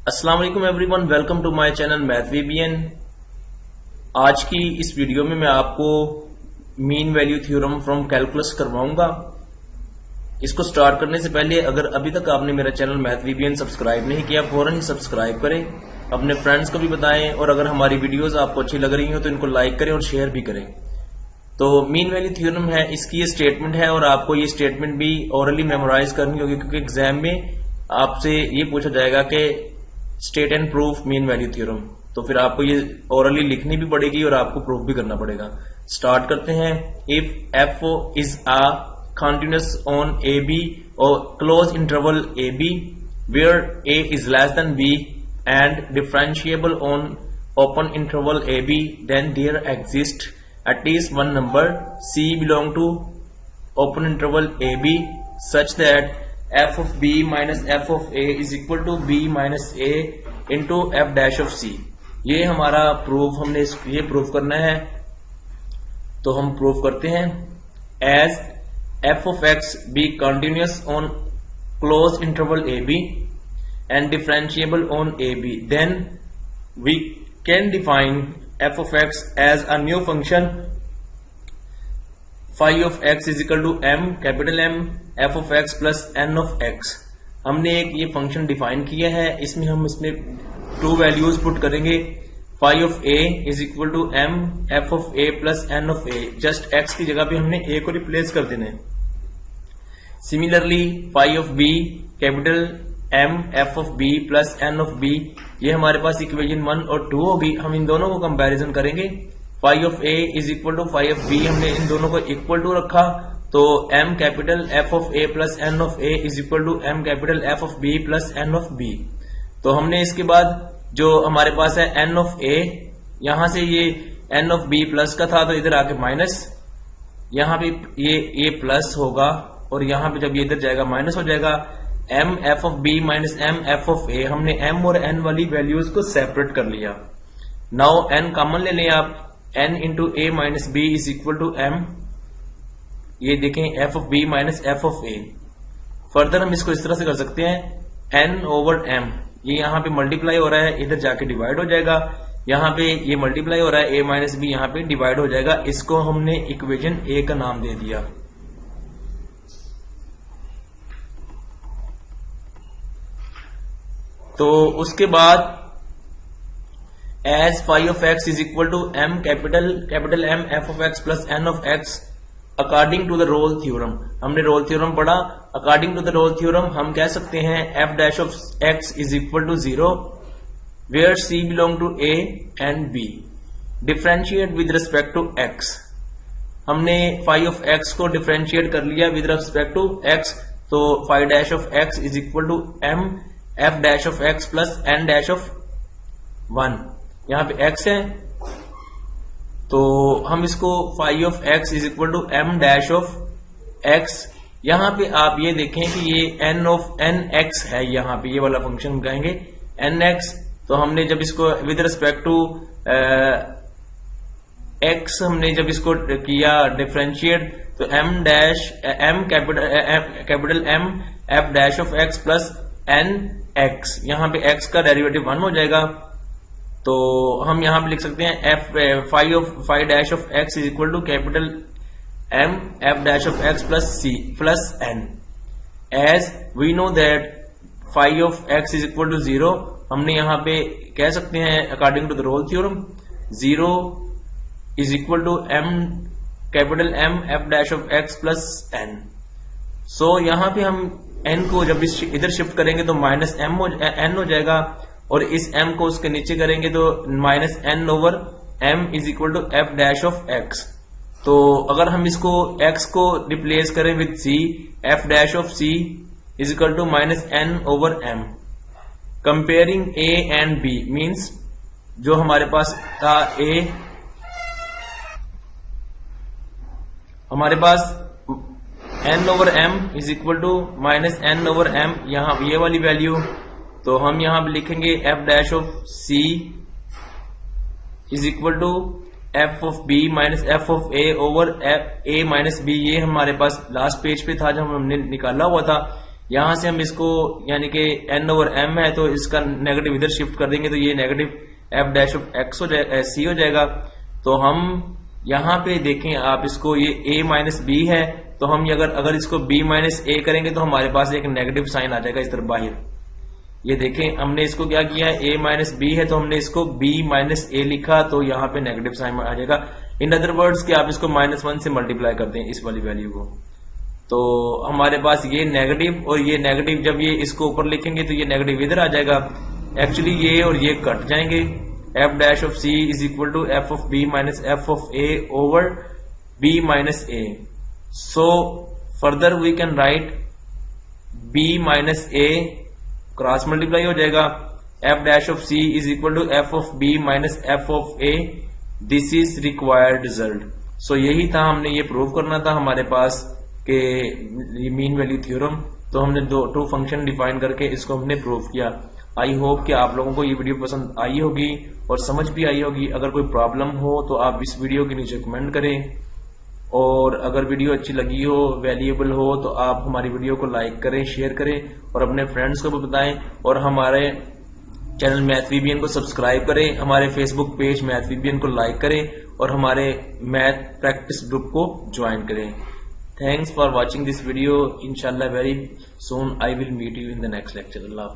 अस्सलाम वालेकुम everyone, welcome to my channel math VBN. आज की इस वीडियो में मैं आपको mean value theorem from calculus करवाऊंगा। इसको स्टार्ट करने से पहले अगर अभी तक आपने मेरा चैनल मैथ वीबीएन सब्सक्राइब नहीं किया, फौरन ही सब्सक्राइब करें, अपने फ्रेंड्स को भी बताएं और अगर हमारी वीडियोस आपको अच्छी लग रही हो तो इनको लाइक करें और शेयर भी करें। तो मीन वैल्यू थ्योरम है, इसकी ये स्टेटमेंट है और आपको ये स्टेटमेंट भी ओरली मेमोराइज करनी होगी क्योंकि एग्जाम में आपसे ये पूछा जाएगा कि state and proof mean value theorem. तो फिर आपको ये ओरली लिखनी भी पड़ेगी और आपको प्रूफ भी करना पड़ेगा। स्टार्ट करते हैं। If F is a continuous on A B और close interval A B where A is less than B and differentiable on open interval A B, then there exist at least one number c belong to open interval ab such that f of b minus f of a is equal to b minus a into f dash of c। ये हमारा proof, हमने ये proof करना है तो हम proof करते हैं। as f of x be continuous on closed interval ab and differentiable on ab, then we can define f of x as a new function phi of x is equal to m capital M f of x plus n of x। हमने एक ये function define किया है, इसमें हम इसमें to values put करेंगे। phi of a is equal to m f of a plus n of a, just x की जगह पे हमने a को रिप्लेस कर देना है। Similarly phi of b capital m f of b plus n of b, ये हमारे पास इक्वेशन 1 और 2 होगी। हम इन दोनों को कंपैरिजन करेंगे। phi of a is equal to phi of b, हमने इन दोनों को इक्वल टू रखा तो m capital f of a plus n of a is equal to m capital f of b plus n of b। तो हमने इसके बाद जो हमारे पास है n of a, यहां से ये n of b प्लस का था तो इधर आके माइनस, यहां पे ये प्लस होगा और यहां पे जब ये इधर जाएगा माइनस हो जाएगा। m f of b minus m f of a, हमने m और n वाली वैल्यूज को सेपरेट कर लिया। नाउ n कॉमन ले लें आप, n into a minus b is equal to m, ये देखें f of b minus f of a। Further हम इसको इस तरह से कर सकते हैं n ओवर m, ये यहाँ पे मल्टीप्लाई हो रहा है, इधर जाके डिवाइड हो जाएगा, यहाँ पे ये मल्टीप्लाई हो रहा है a माइनस b, यहाँ पे डिवाइड हो जाएगा। इसको हमने इक्वेशन a का नाम दे दिया। तो उसके बाद as phi of x is equal to m capital M f of x plus n of x according to the Rolle theorem, हमने रोल थ्योरम पढ़ा। According to the Rolle theorem हम कह सकते हैं f dash of x is equal to 0 where c belong to a and b, differentiate with respect to x। हमने phi of x को differentiate कर लिया विद रिस्पेक्ट टू x, तो phi dash of x is equal to m f dash of x plus n dash of 1, यहां पे x है तो हम इसको phi of x is equal to m dash of x, यहां पे आप ये देखें कि ये n ऑफ n x है, यहां पे ये वाला फंक्शन कहेंगे n x। तो हमने जब इसको विद रिस्पेक्ट टू x हमने जब इसको किया डिफरेंशिएट तो m capital M f dash of x plus n x, यहां पे x का डेरिवेटिव 1 हो जाएगा। तो हम यहां पे लिख सकते हैं phi dash of x is equal to capital M f dash of x plus c plus n। As we know that phi of x is equal to 0, हमने यहां पे कह सकते हैं according to the Rolle theorem 0 is equal to m capital M f dash of x plus n। So यहां पे हम n को जब इधर शिफ्ट करेंगे तो माइनस n हो जाएगा और इस m को उसके नीचे करेंगे तो minus n over m is equal to f dash of x। तो अगर हम इसको x को रिप्लेस करें with c, f dash of c is equal to minus n over m। Comparing a and b means जो हमारे पास था a, हमारे पास n over m is equal to minus n over m, यहां ये वाली वैल्यू, तो हम यहां पे लिखेंगे f dash of c is equal to f of b minus f of a over a minus b। ये हमारे पास लास्ट पेज पे था जब हमने निकाला हुआ था, यहां से हम इसको यानी कि n ओवर m है तो इसका नेगेटिव इधर शिफ्ट कर देंगे तो ये negative f dash of x हो जाएगा, c हो जाएगा। तो हम यहां पे देखें आप इसको, ये a माइनस b है तो हम अगर इसको b माइनस a करेंगे तो हमारे पास एक नेगेटिव साइन आ जाएगा इस तरफ बाहर। ये देखें हमने इसको क्या किया है, a माइनस b है तो हमने इसको b माइनस a लिखा तो यहाँ पे नेगेटिव साइन आ जाएगा। इन अदर वर्ड्स कि आप इसको -1 से मल्टीप्लाई करते हैं इस वाली वैल्यू को, तो हमारे पास ये नेगेटिव और ये नेगेटिव, जब ये इसको ऊपर लिखेंगे तो ये नेगेटिव इधर आ जाएगा। एक्चुअली ये और ये कट जाएंगे। f dash of c is equal to f of b minus f of a over b minus a। So further we can write b minus a cross multiply हो जाएगा, f dash of c is equal to f of b minus f of a। This is required result. So यही था, हमने ये prove करना था हमारे पास के मीन वैल्यू थ्योरम। तो हमने टू फंक्शन डिफाइन करके इसको हमने प्रूव किया। आई होप कि आप लोगों को ये वीडियो पसंद आई होगी और समझ भी आई होगी। अगर कोई प्रॉब्लम हो तो आप इस वीडियो के नीचे कमेंट करें, और अगर वीडियो अच्छी लगी हो, वैल्यूएबल हो, तो आप हमारी वीडियो को लाइक करें, शेयर करें और अपने फ्रेंड्स को भी बताएं। और हमारे चैनल मैथ वीबीएन को सब्सक्राइब करें, हमारे फेसबुक पेज मैथ वीबीएन को लाइक करें और हमारे मैथ प्रैक्टिस ग्रुप को ज्वाइन करें। Thanks for watching this video. Inshallah very soon I will meet you in the next lecture. Allah.